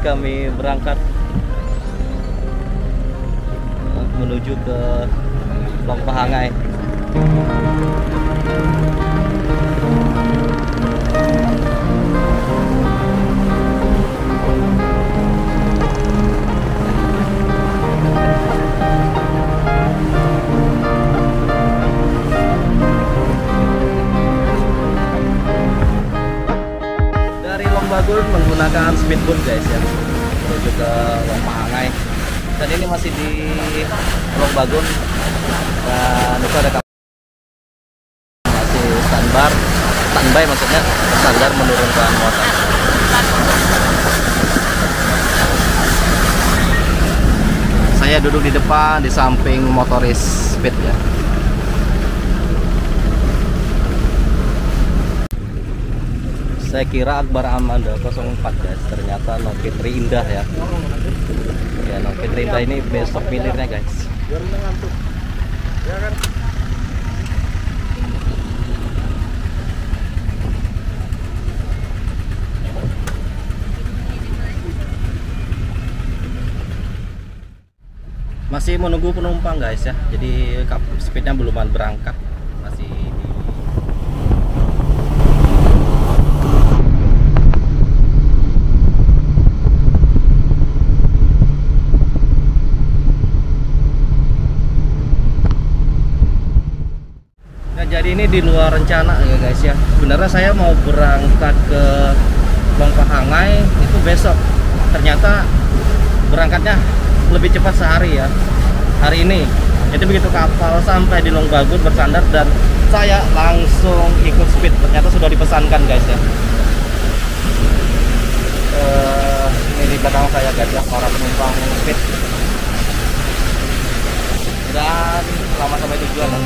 kami berangkat menuju ke Longpahangai. Dari Longbagun menggunakan speedboat guys ya, menuju ke Longpahangai. Dan ini masih di Longbagun, dan itu ada masih standby maksudnya standar menurunkan muatan. Saya duduk di depan di samping motoris speed ya. Saya kira Akbar Amanda 04 guys, ternyata No Fitri Indah ya. Ya, No Fitri Indah ini besok milirnya guys. Masih menunggu penumpang guys ya. Jadi speednya belum berangkat. Masih di jadi ini di luar rencana ya guys ya. Sebenarnya saya mau berangkat ke Longpahangai itu besok. Ternyata berangkatnya lebih cepat sehari ya. Hari ini. Jadi begitu kapal sampai di Longbagun bersandar dan saya langsung ikut speed. Ternyata sudah dipesankan guys ya. Ini di belakang saya guys ya, para penumpang speed. Dan selamat sampai tujuan.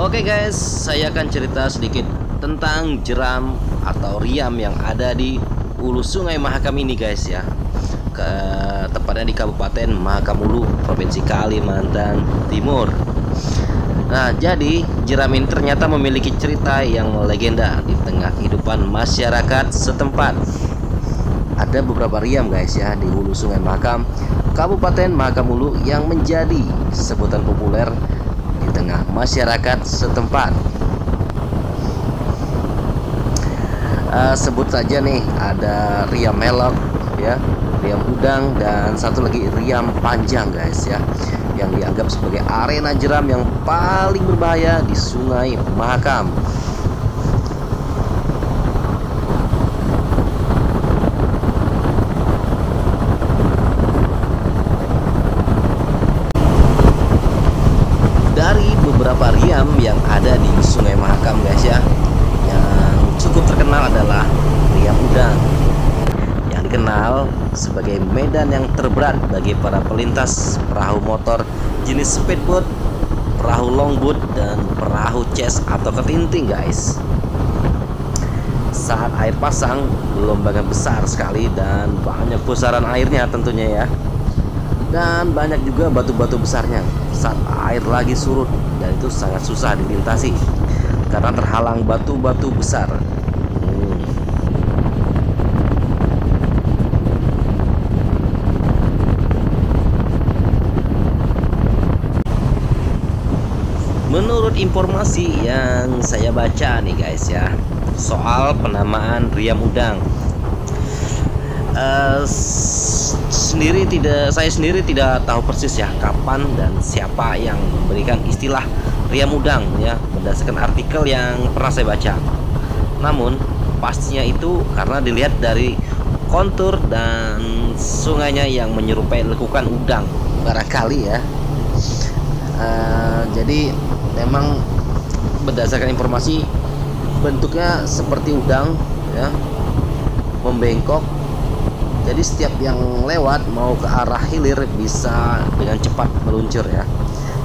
Oke guys, saya akan cerita sedikit tentang jeram atau riam yang ada di hulu Sungai Mahakam ini guys ya. Tepatnya di Kabupaten Mahakam Ulu, Provinsi Kalimantan Timur. Nah, jadi jeram ini ternyata memiliki cerita yang legenda di tengah kehidupan masyarakat setempat. Ada beberapa riam guys ya di hulu Sungai Mahakam, Kabupaten Mahakam Ulu yang menjadi sebutan populer di tengah masyarakat setempat. Sebut saja nih, ada riam melok ya, riam udang, dan satu lagi riam panjang guys ya, yang dianggap sebagai arena jeram yang paling berbahaya di Sungai Mahakam. beberapa riam yang ada di Sungai Mahakam guys ya. Yang cukup terkenal adalah Riam Udang, yang dikenal sebagai medan yang terberat bagi para pelintas perahu motor jenis speedboat, perahu longboat, dan perahu chest atau ketinting guys. Saat air pasang, gelombangnya besar sekali dan banyak pusaran airnya tentunya ya. Dan banyak juga batu-batu besarnya saat air lagi surut, dan itu sangat susah dilintasi karena terhalang batu-batu besar. Menurut informasi yang saya baca nih guys ya, soal penamaan Riam Udang, saya sendiri tidak tahu persis ya kapan dan siapa yang memberikan istilah Riam Udang ya, berdasarkan artikel yang pernah saya baca. Namun pastinya itu karena dilihat dari kontur dan sungainya yang menyerupai lekukan udang barangkali ya. Jadi memang berdasarkan informasi bentuknya seperti udang ya, membengkok. Jadi setiap yang lewat mau ke arah hilir bisa dengan cepat meluncur ya.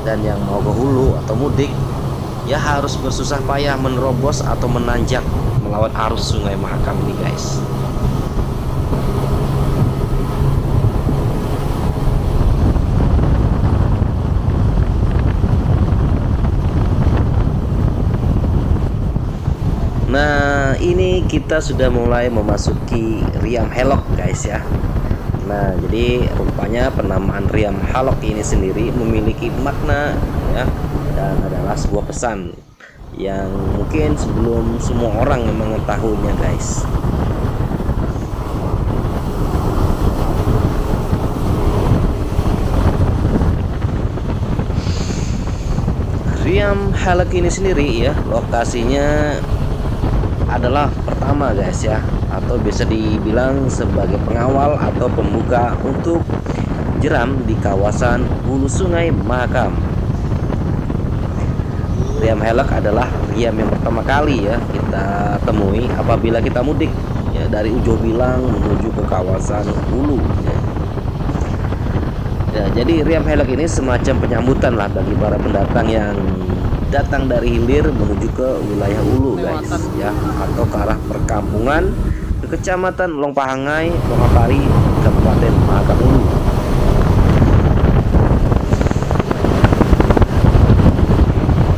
Dan yang mau ke hulu atau mudik ya harus bersusah payah menerobos atau menanjak melawan arus Sungai Mahakam ini guys. Nah, ini kita sudah mulai memasuki Riam Helok guys ya. Nah, jadi rupanya penamaan Riam Helok ini sendiri memiliki makna ya, dan adalah sebuah pesan yang mungkin sebelum semua orang mengetahuinya guys. Riam Helok ini sendiri ya, lokasinya adalah pertama guys ya, atau bisa dibilang sebagai pengawal atau pembuka untuk jeram di kawasan hulu Sungai Mahakam. Riam Helok adalah riam yang pertama kali ya kita temui apabila kita mudik ya, dari Ujo Bilang menuju ke kawasan hulu ya. Jadi Riam Helok ini semacam penyambutan lah bagi para pendatang yang datang dari hilir menuju ke wilayah hulu guys ya, atau ke arah perkampungan ke kecamatan Longpahangai, Longapari, Kabupaten Mahakam Hulu.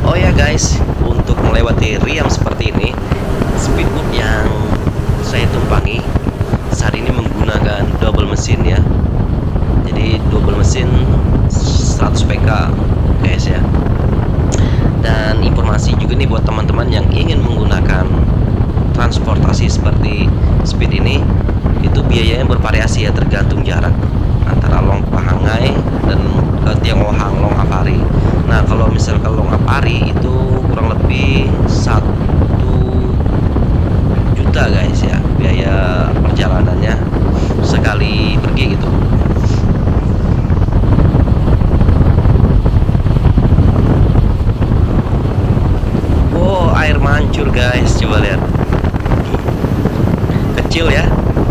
Oh ya guys, untuk melewati riam seperti ini, speedboat yang saya tumpangi saat ini menggunakan double mesin ya. Jadi double mesin 100 PK guys ya. Dan informasi juga nih buat teman-teman yang ingin menggunakan transportasi seperti speed ini, itu biayanya bervariasi ya, tergantung jarak antara Longpahangai dan ke Tionghoang Longapari. Nah, kalau misalkan Longapari itu kurang lebih 1 juta guys ya, biaya perjalanannya sekali pergi gitu. Air mancur guys, coba lihat, kecil ya.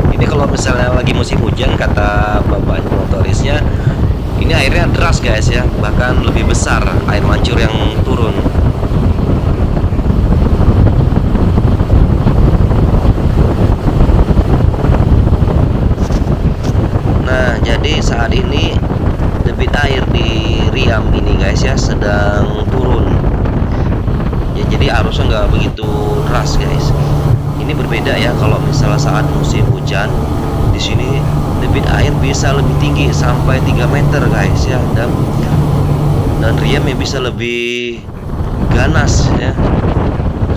Ini kalau misalnya lagi musim hujan, kata bapak motorisnya, ini airnya deras guys ya, bahkan lebih besar air mancur yang turun. Nah, jadi saat ini debit air di Riam ini guys ya sedang turun. Jadi arusnya nggak begitu deras guys. Ini berbeda ya kalau misalnya saat musim hujan. Di sini debit air bisa lebih tinggi sampai 3 meter guys ya, dan riamnya bisa lebih ganas ya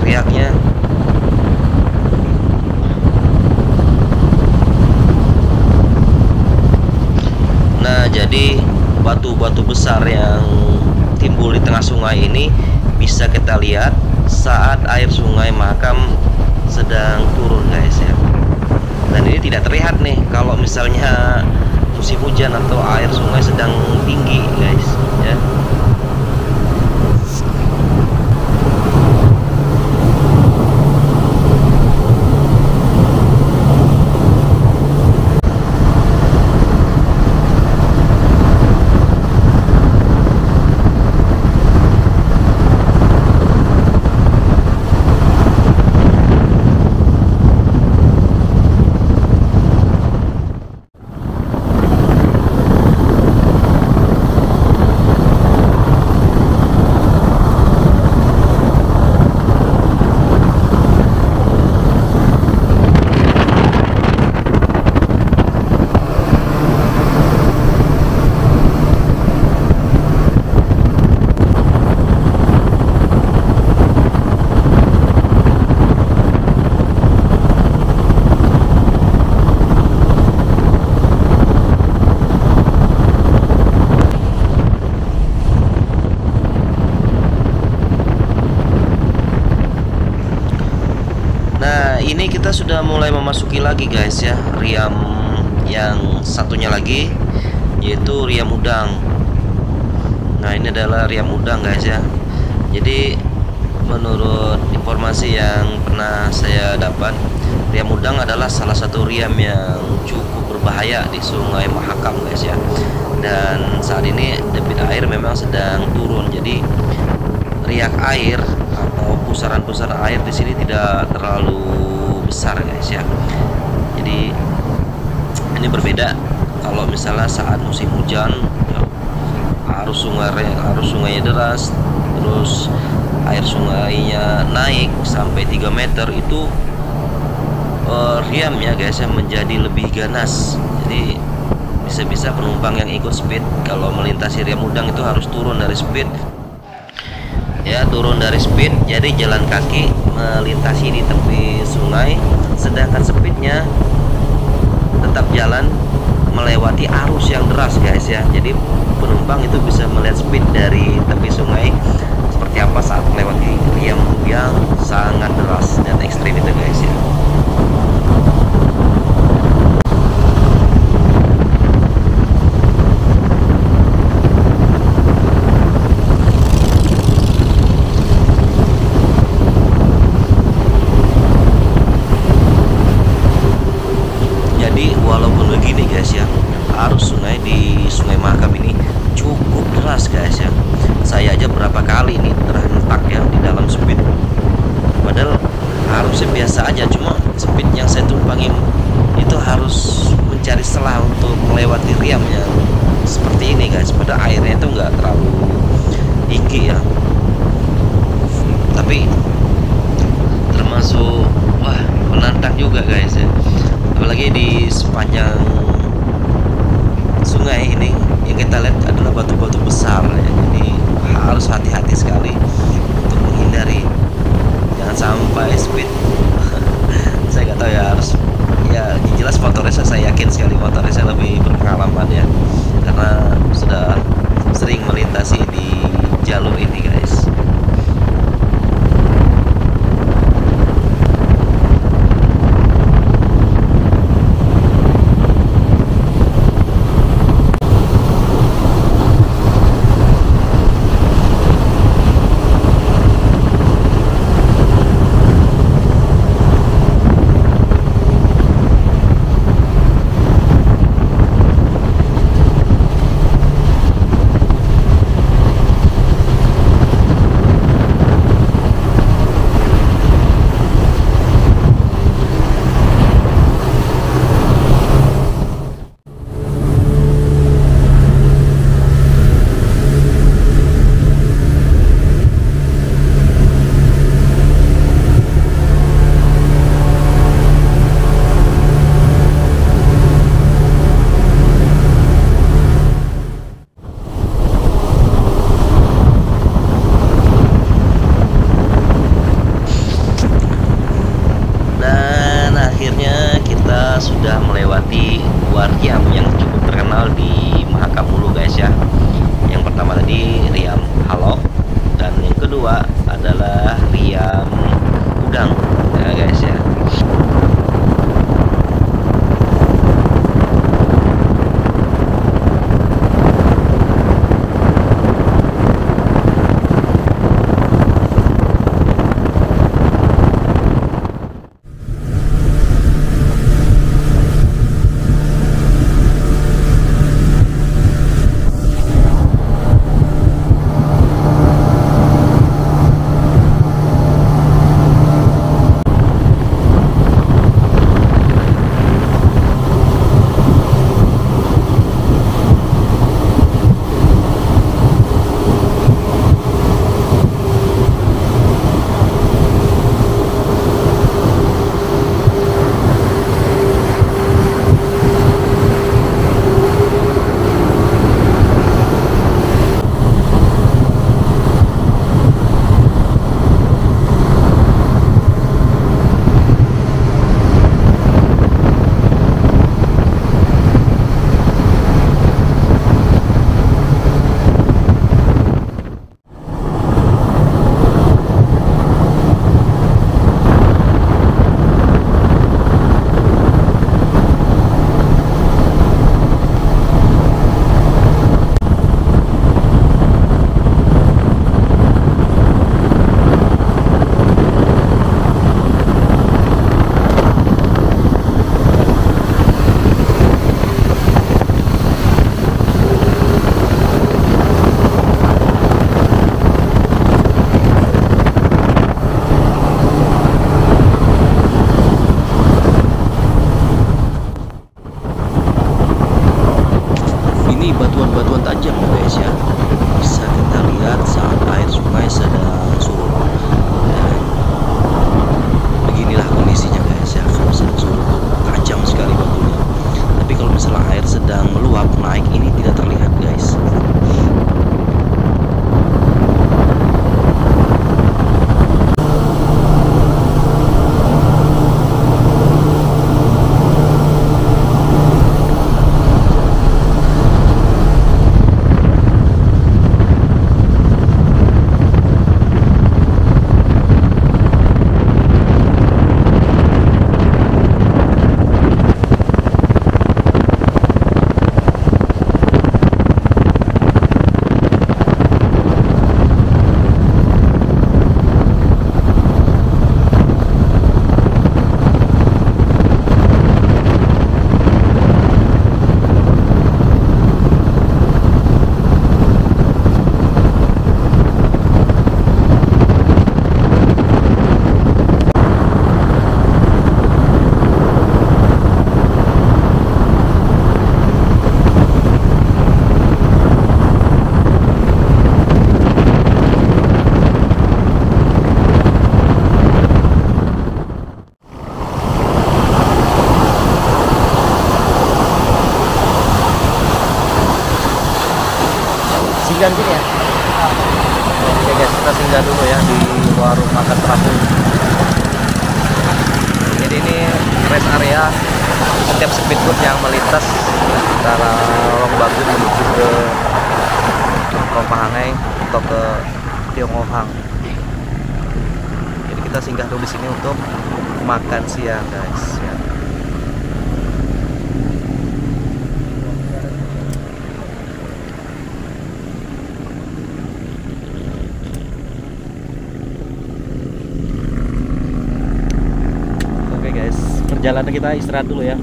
riaknya. Nah, jadi batu-batu besar yang timbul di tengah sungai ini bisa kita lihat saat air Sungai Mahakam sedang turun guys ya. Dan ini tidak terlihat nih kalau misalnya musim hujan atau air sungai sedang tinggi guys ya. kita sudah mulai memasuki lagi guys ya, riam yang satunya lagi, yaitu riam udang. Nah ini adalah riam udang guys ya. Jadi menurut informasi yang pernah saya dapat, riam udang adalah salah satu riam yang cukup berbahaya di Sungai Mahakam guys ya. Dan saat ini debit air memang sedang turun, jadi riak air atau pusaran-pusaran air di sini tidak terlalu besar guys ya. Jadi ini berbeda kalau misalnya saat musim hujan ya, arus sungainya deras, terus air sungainya naik sampai 3 meter, itu riam ya guys ya menjadi lebih ganas. Jadi bisa-bisa penumpang yang ikut speed kalau melintasi riam udang itu harus turun dari speed ya, jadi jalan kaki melintasi di tepi sungai, sedangkan speednya tetap jalan melewati arus yang deras guys ya. Jadi penumpang itu bisa melihat speed dari tepi sungai seperti apa saat melewati riam yang sangat deras dan ekstrim itu guys ya. Walaupun begini guys ya, arus sungai di Sungai Mahakam ini cukup deras guys ya. Saya aja berapa kali ini terhentak ya di dalam speed, padahal harusnya biasa aja, cuma speed yang saya tumpangi itu harus mencari celah untuk melewati riam yang seperti ini guys. Pada airnya itu nggak terlalu tinggi ya, tapi termasuk wah menantang juga guys ya. Apalagi di sepanjang sungai ini yang kita lihat adalah batu-batu besar ya. Jadi harus hati-hati sekali untuk menghindari, jangan sampai speed. Saya nggak tahu ya, harus ya jelas motornya saya yakin sekali motornya saya lebih berpengalaman ya, karena sudah sering melintasi di jalur ini guys. singgah di sini ya. Oke guys, kita singgah dulu ya di warung makan terapung. Jadi ini rest area setiap speedboat yang melintas antara Long Bagun menuju ke Rompahangai atau ke Tionghoang. Jadi kita singgah dulu di sini untuk makan siang guys ya. Oke guys, perjalanan kita istirahat dulu ya.